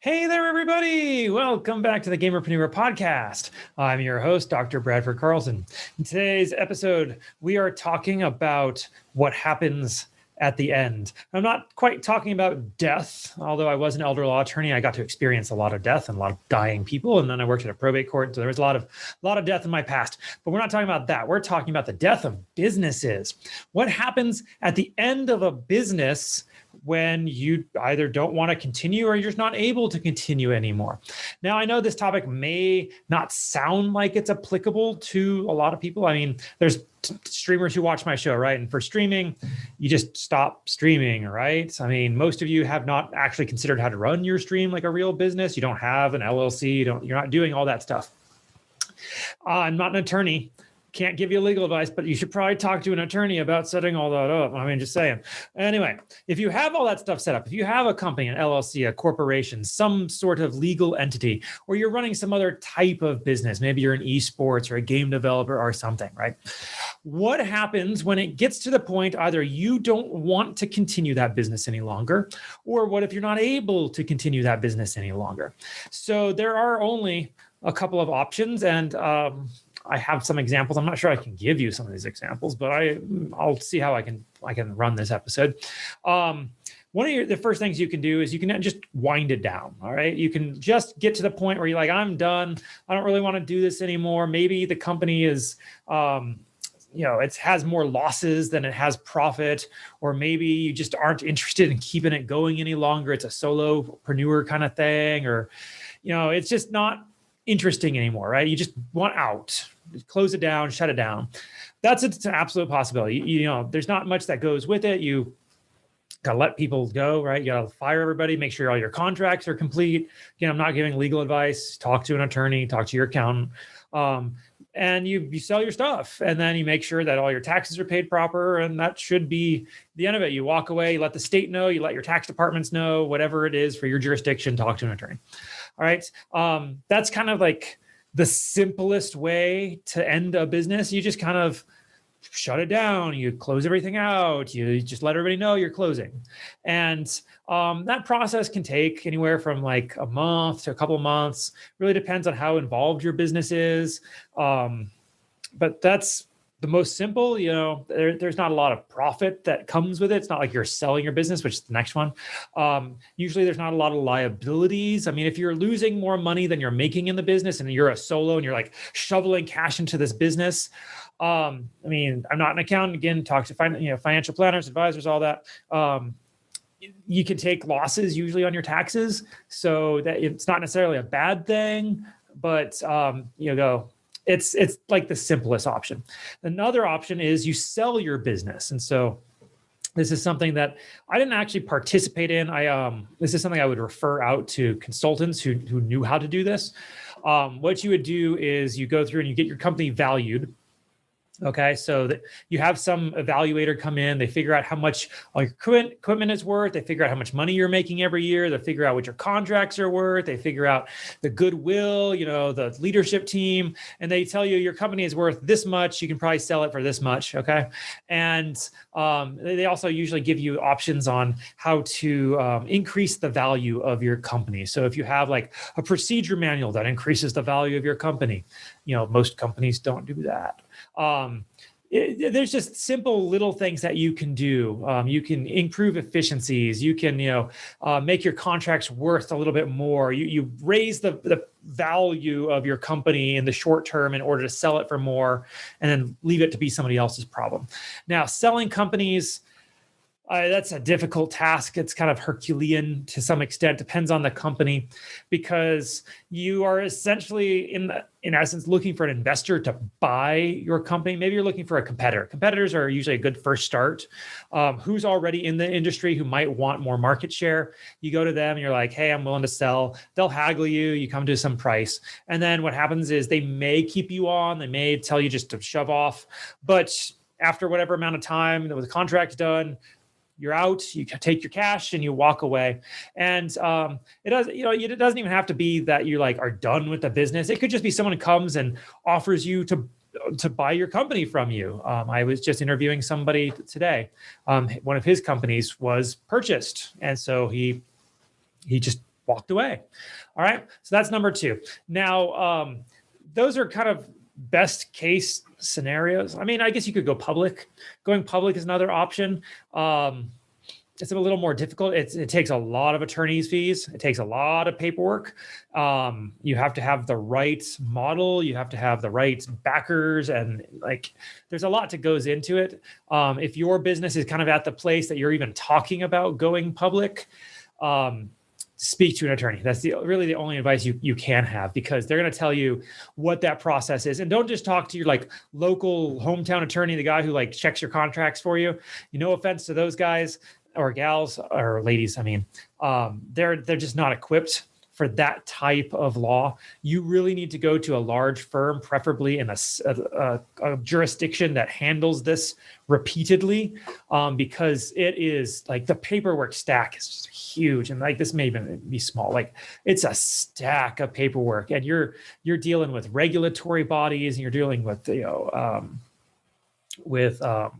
Hey there, everybody. Welcome back to the Gamerpreneur podcast. I'm your host, Dr. Bradford Carlton. In today's episode, we are talking about what happens at the end. I'm not quite talking about death, although I was an elder law attorney. I got to experience a lot of death and a lot of dying people. And then I worked at a probate court. So there was a lot of death in my past, but we're not talking about that. We're talking about the death of businesses. What happens at the end of a business when you either don't want to continue or you're just not able to continue anymore. Now, I know this topic may not sound like it's applicable to a lot of people. I mean, there's streamers who watch my show, right? And for streaming, you just stop streaming, right? I mean, most of you have not actually considered how to run your stream like a real business. You don't have an LLC. You're not doing all that stuff. I'm not an attorney. Can't give you legal advice, but you should probably talk to an attorney about setting all that up. I mean, just saying. Anyway, if you have all that stuff set up, if you have a company, an LLC, a corporation, some sort of legal entity, or you're running some other type of business, maybe you're an esports or a game developer or something, right? What happens when it gets to the point either you don't want to continue that business any longer, or what if you're not able to continue that business any longer? So there are only a couple of options, and I have some examples. I'm not sure I can give you some of these examples, but I'll see how I can run this episode. One of the first things you can do is you can just wind it down. All right. You can just get to the point where you're like, I'm done. I don't really want to do this anymore. Maybe the company is, it has more losses than it has profit, or maybe you just aren't interested in keeping it going any longer. It's a solopreneur kind of thing, or, it's just not interesting anymore, right? You just want out, close it down, shut it down. That's an absolute possibility. There's not much that goes with it. You got to let people go, right? You got to fire everybody, make sure all your contracts are complete. Again, I'm not giving legal advice. Talk to an attorney, talk to your accountant. And you sell your stuff, and then you make sure that all your taxes are paid proper. And that should be the end of it. You walk away, you let the state know, you let your tax departments know, whatever it is for your jurisdiction, talk to an attorney. All right. That's kind of like the simplest way to end a business. You just kind of shut it down. You close everything out. You just let everybody know you're closing. And that process can take anywhere from like a month to a couple of months. Really depends on how involved your business is. But that's the most simple. There's not a lot of profit that comes with it. It's not like you're selling your business, which is the next one. Usually there's not a lot of liabilities. I mean, if you're losing more money than you're making in the business and you're a solo and you're like shoveling cash into this business, I'm not an accountant. Again, talk to financial planners, advisors, all that. You can take losses usually on your taxes, so that it's not necessarily a bad thing, but it's like the simplest option. Another option is you sell your business. And so this is something that I didn't actually participate in. This is something I would refer out to consultants who knew how to do this. What you would do is you go through and you get your company valued. Okay, so that you have some evaluator come in, they figure out how much all your equipment is worth, they figure out how much money you're making every year, they figure out what your contracts are worth, they figure out the goodwill, the leadership team, and they tell you your company is worth this much, you can probably sell it for this much, okay? And they also usually give you options on how to increase the value of your company. So if you have like a procedure manual that increases the value of your company, most companies don't do that. There's just simple little things that you can do. You can improve efficiencies. You can, make your contracts worth a little bit more. You raise the value of your company in the short term in order to sell it for more, and then leave it to be somebody else's problem. Now, selling companies, that's a difficult task. It's kind of Herculean to some extent, depends on the company, because you are essentially in essence looking for an investor to buy your company. Maybe you're looking for a competitor. Competitors are usually a good first start. Who's already in the industry who might want more market share. You go to them and you're like, hey, I'm willing to sell. They'll haggle you. You come to some price. And then what happens is they may keep you on. They may tell you just to shove off. But after whatever amount of time the contract's done, you're out, you take your cash and you walk away. And it doesn't even have to be that you are done with the business. It could just be someone who comes and offers you to buy your company from you. I was just interviewing somebody today. One of his companies was purchased. And so he just walked away. All right. So that's number two. Now, those are kind of best case scenarios. I mean, I guess you could go public. Going public is another option. It's a little more difficult. It takes a lot of attorney's fees. It takes a lot of paperwork. You have to have the right model. You have to have the right backers, and like, there's a lot that goes into it. If your business is kind of at the place that you're even talking about going public, speak to an attorney. That's really the only advice you can have, because they're going to tell you what that process is. And don't just talk to your like local hometown attorney, the guy who like checks your contracts for you. No offense to those guys or gals or ladies. I mean, they're just not equipped for that type of law. You really need to go to a large firm, preferably in a jurisdiction that handles this repeatedly, because it is like the paperwork stack is just huge. And like, this may even be small, like it's a stack of paperwork, and you're dealing with regulatory bodies, and you're dealing with,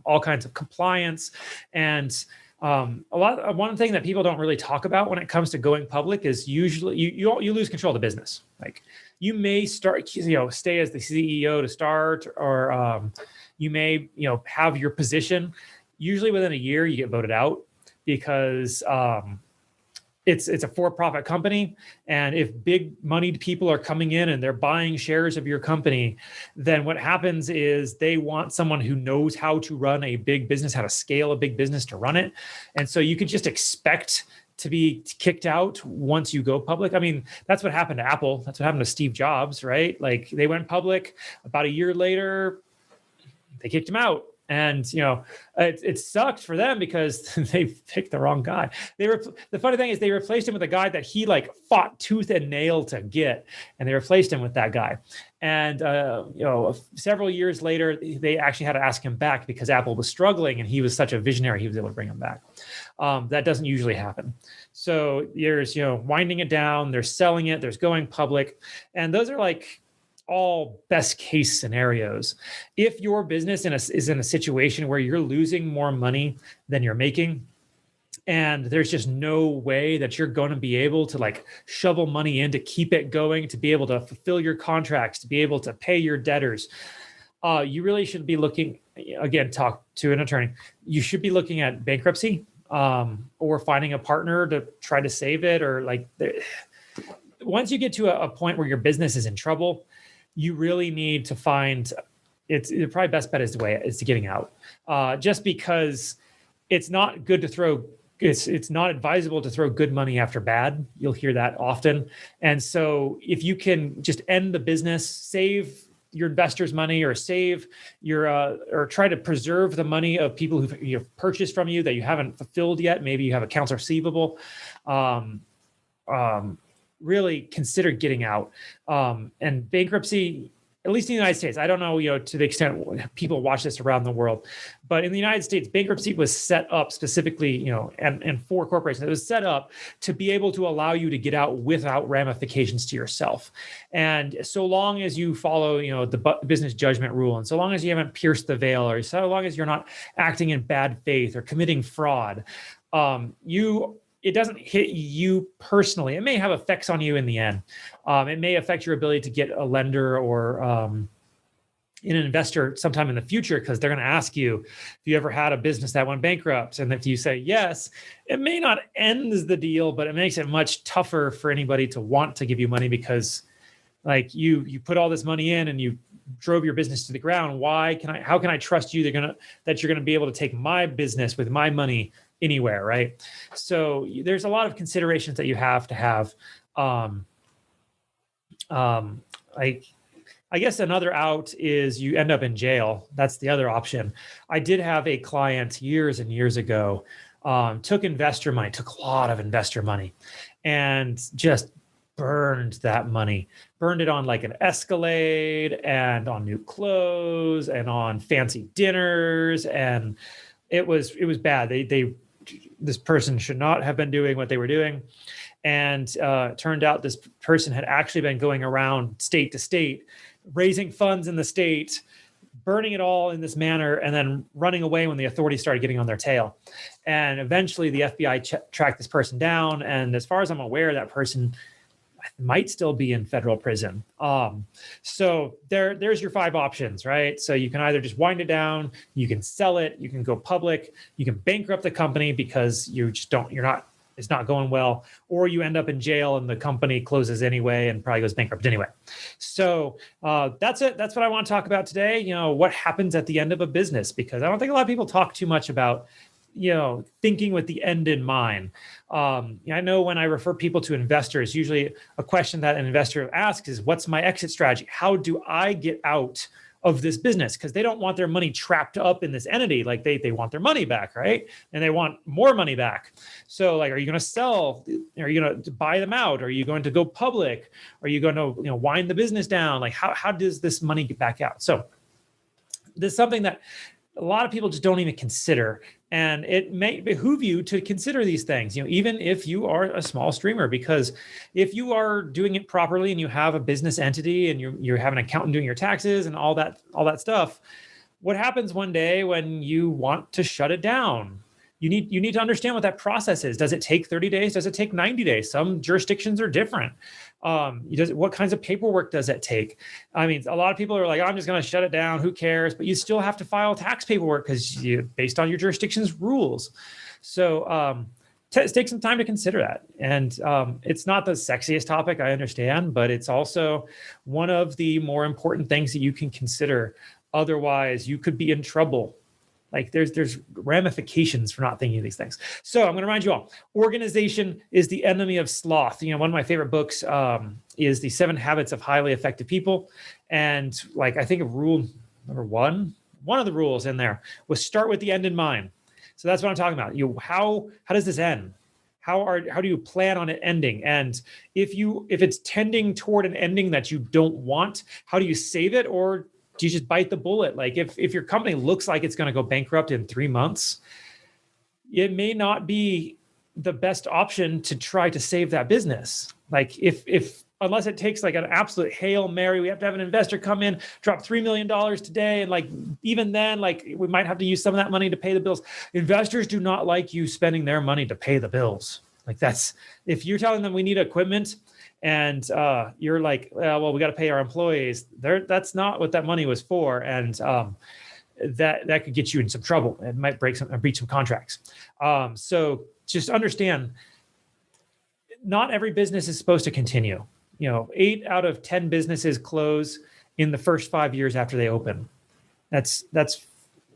all kinds of compliance. And one thing that people don't really talk about when it comes to going public is usually you lose control of the business. Like, you may start, stay as the CEO to start, or you may, have your position. Usually within a year you get voted out, because it's a for-profit company. And if big moneyed people are coming in and they're buying shares of your company, then what happens is they want someone who knows how to run a big business, how to scale a big business to run it. And so you could just expect to be kicked out once you go public. I mean, that's what happened to Apple. That's what happened to Steve Jobs, right? Like, they went public. About a year later, they kicked him out. And, it sucked for them because they picked the wrong guy. The funny thing is, they replaced him with a guy that he like fought tooth and nail to get, and they replaced him with that guy. And, several years later, they actually had to ask him back because Apple was struggling, and he was such a visionary, he was able to bring him back. That doesn't usually happen. So there's, winding it down, there's selling it, there's going public. And those are like all best case scenarios. If your business is in a situation where you're losing more money than you're making, and there's just no way that you're going to be able to like shovel money in to keep it going, to be able to fulfill your contracts, to be able to pay your debtors, you really should be looking, again, talk to an attorney. You should be looking at bankruptcy, or finding a partner to try to save it, or like, once you get to a point where your business is in trouble, you really need to find, it's probably best bet is to getting out, just because it's not good to throw. It's not advisable to throw good money after bad. You'll hear that often. And so if you can just end the business, save your investors' money, or save your, or try to preserve the money of people who've purchased from you that you haven't fulfilled yet. Maybe you have accounts receivable. Really consider getting out. And bankruptcy, at least in the United States, I don't know, to the extent people watch this around the world, but in the United States, bankruptcy was set up specifically, and for corporations, it was set up to be able to allow you to get out without ramifications to yourself. And so long as you follow, the business judgment rule, and so long as you haven't pierced the veil, or so long as you're not acting in bad faith or committing fraud, it doesn't hit you personally. It may have effects on you in the end. It may affect your ability to get a lender or an investor sometime in the future, because they're going to ask you if you ever had a business that went bankrupt. And if you say yes, it may not end the deal, but it makes it much tougher for anybody to want to give you money, because like you put all this money in and you drove your business to the ground. How can I trust you that you're going to be able to take my business with my money anywhere, right? So there's a lot of considerations that you have to have. I guess another out is you end up in jail. That's the other option. I did have a client years and years ago, took a lot of investor money, and just burned that money, burned it on like an Escalade, and on new clothes, and on fancy dinners. And it was bad. This person should not have been doing what they were doing. And turned out this person had actually been going around state to state, raising funds in the state, burning it all in this manner and then running away when the authorities started getting on their tail. And eventually the FBI tracked this person down. And as far as I'm aware, that person might still be in federal prison. So there's your 5 options, right? So you can either just wind it down, you can sell it, you can go public, you can bankrupt the company because it's not going well, or you end up in jail and the company closes anyway and probably goes bankrupt anyway. So that's it. That's what I want to talk about today. What happens at the end of a business, because I don't think a lot of people talk too much about thinking with the end in mind. I know when I refer people to investors, usually a question that an investor asks is, what's my exit strategy? How do I get out of this business? Because they don't want their money trapped up in this entity. Like they want their money back, right? And they want more money back. So like, are you going to sell? Are you going to buy them out? Are you going to go public? Are you going to wind the business down? Like how does this money get back out? So this is something that a lot of people just don't even consider. And it may behoove you to consider these things, even if you are a small streamer, because if you are doing it properly and you have a business entity and you have an accountant doing your taxes and all that stuff, what happens one day when you want to shut it down? You need to understand what that process is. Does it take 30 days? Does it take 90 days? Some jurisdictions are different. What kinds of paperwork does it take? I mean, a lot of people are like, I'm just going to shut it down. Who cares? But you still have to file tax paperwork because based on your jurisdiction's rules. So take some time to consider that. And it's not the sexiest topic, I understand, but it's also one of the more important things that you can consider. Otherwise, you could be in trouble. Like there's ramifications for not thinking of these things. So I'm going to remind you all, organization is the enemy of sloth. One of my favorite books is The 7 Habits of Highly Effective People. And like, I think of rule number one of the rules in there was start with the end in mind. So that's what I'm talking about. How does this end? How do you plan on it ending? And if it's tending toward an ending that you don't want, how do you save it? Or do you just bite the bullet? Like if your company looks like it's going to go bankrupt in 3 months, it may not be the best option to try to save that business. Like unless it takes like an absolute Hail Mary, we have to have an investor come in, drop $3 million today. And like, even then, like we might have to use some of that money to pay the bills. Investors do not like you spending their money to pay the bills. Like if you're telling them we need equipment, and you're like, well, we got to pay our employees. That's not what that money was for, and that could get you in some trouble. It might breach some contracts. So just understand, not every business is supposed to continue. 8 out of 10 businesses close in the first 5 years after they open. That's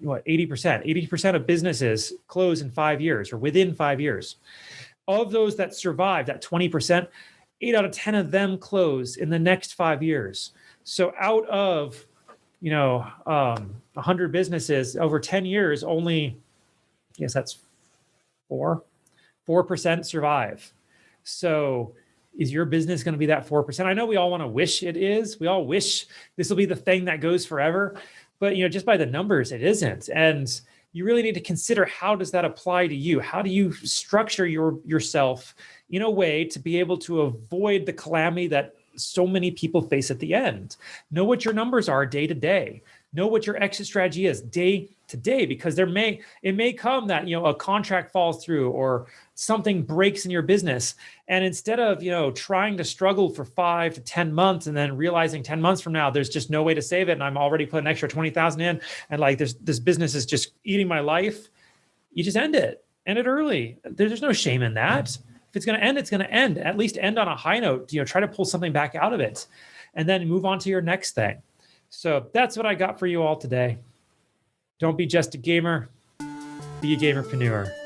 what 80%. 80% of businesses close in 5 years or within 5 years. Of those that survive, that 20%. 8 out of 10 of them close in the next 5 years. So out of, 100 businesses over 10 years, only, I guess that's 4% survive. So is your business going to be that 4%? I know we all want to wish it is. We all wish this will be the thing that goes forever, but just by the numbers, it isn't. And you really need to consider, how does that apply to you? How do you structure yourself in a way to be able to avoid the calamity that so many people face at the end? Know what your numbers are day to day. Know what your exit strategy is day to day, because it may come that, a contract falls through or something breaks in your business. And instead of, trying to struggle for 5 to 10 months and then realizing 10 months from now, there's just no way to save it. And I'm already put an extra 20,000 in. And like, this business is just eating my life. You just end it early. There's no shame in that. If it's going to end, it's going to end. At least end on a high note. Try to pull something back out of it and then move on to your next thing. So that's what I got for you all today. Don't be just a gamer, be a gamerpreneur.